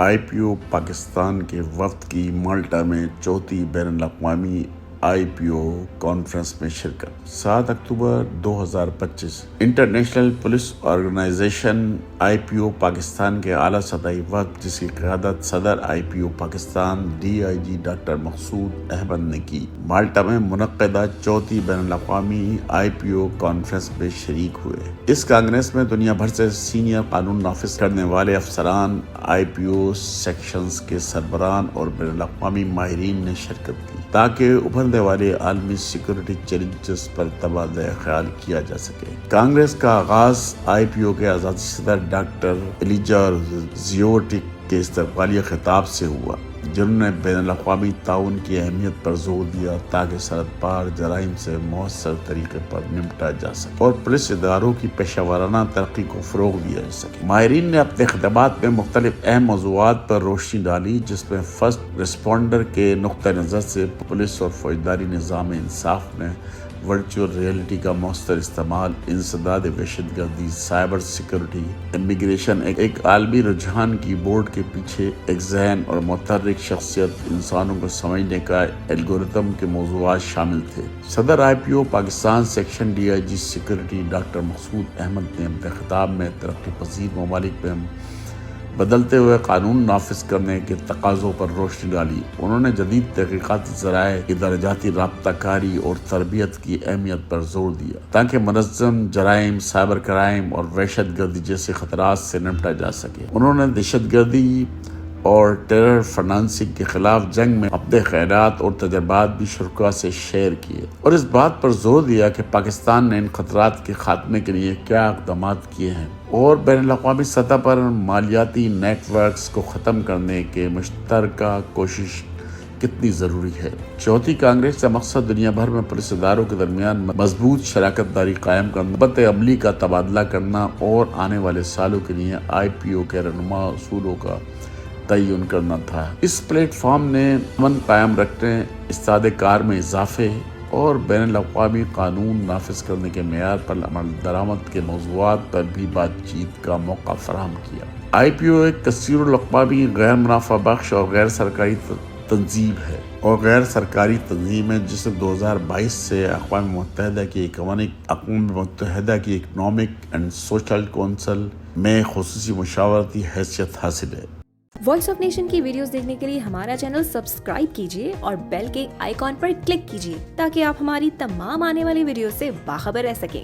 IPO Pakistan کے وفد کی مالٹا میں چوتھی بین الاقوامی IPO کانفرنس میں شرکت 7 اکتوبر 2025 international police organisation IPO Pakistan کے اعلیٰ سطحی وفد جس کی قیادت صدر IPO Pakistan DIG doctor Maqsood Ahmed نے کی مالٹا میں منعقدہ چوتھی بین الاقوامی IPO کانفرنس میں شریک ہوئے۔ اس کانگریس میں دنیا بھر سے سینئر قانون نافذ کرنے والے افسران، IPO سیکشنز کے سربراہان اور بین الاقوامی ماہرین نے شرکت کی تاکہ ابھرنے والے عالمی سیکورٹی چیلنجز پر تبادلہ خیال کیا جا سکے۔ کانگریس کا آغاز IPO کے آزادی صدر ڈاکٹر ایلیجا زیوٹک کے استقبالیہ خطاب سے ہوا، جنہوں نے بین الاقوامی تعاون کی اہمیت پر زور دیا تاکہ سرحد پار جرائم سے مؤثر طریقے پر نمٹا جا سکے اور پولیس اداروں کی پیشہ ورانہ ترقی کو فروغ دیا جا سکے۔ ماہرین نے اپنے خطابات میں مختلف اہم موضوعات پر روشنی ڈالی، جس میں فرسٹ رسپونڈر کے نقطہ نظر سے پولیس اور فوجداری نظام انصاف میں ورچوئل ریئلٹی کا مؤثر استعمال، انسداد وحشت گردی، سائبر سیکورٹی، امیگریشن، ایک عالمی رجحان کی بورڈ کے پیچھے ایک ذہن اور متحرک شخصیت، انسانوں کو سمجھنے کا الگورتھم کے موضوعات شامل تھے۔ صدر IPO Pakistan section DIG security doctor Maqsood Ahmed نے اپنے خطاب میں ترقی پذیر ممالک میں بدلتے ہوئے قانون نافذ کرنے کے تقاضوں پر روشنی ڈالی۔ انہوں نے جدید تحقیقاتی ذرائع کی درجاتی رابطہ کاری اور تربیت کی اہمیت پر زور دیا تاکہ منظم جرائم، سائبر کرائم اور وحشت گردی جیسے خطرات سے نمٹا جا سکے۔ انہوں نے دہشت گردی اور ٹیرر فنانسنگ کے خلاف جنگ میں اپنے خیالات اور تجربات بھی شرکاء سے شیئر کیے اور اس بات پر زور دیا کہ پاکستان نے ان خطرات کے خاتمے کے لیے کیا اقدامات کیے ہیں اور بین الاقوامی سطح پر مالیاتی نیٹ ورکس کو ختم کرنے کے مشترکہ کوشش کتنی ضروری ہے۔ چوتھی کانگریس کا مقصد دنیا بھر میں پولیس اداروں کے درمیان مضبوط شراکت داری قائم کرنا، نسبت عملی کا تبادلہ کرنا اور آنے والے سالوں کے لیے IPO کے رہنما اصولوں کا تعین کرنا تھا۔ اس پلیٹ فارم نے امن قائم رکھنے، استعداد کار میں اضافے اور بین الاقوامی قانون نافذ کرنے کے معیار پر عمل درآمد کے موضوعات پر بھی بات چیت کا موقع فراہم کیا۔ IPO ایک کثیر الاقوامی غیر منافع بخش اور غیر سرکاری تنظیم ہے جس نے 2022 سے اقوام متحدہ کی اکنامک اینڈ سوشل کونسل میں خصوصی مشاورتی حیثیت حاصل ہے۔ وائس آف نیشن کی ویڈیوز دیکھنے کے لیے ہمارا چینل سبسکرائب کیجیے اور بیل کے آئیکن پر کلک کیجیے تاکہ آپ ہماری تمام آنے والی ویڈیوز سے باخبر رہ سکیں۔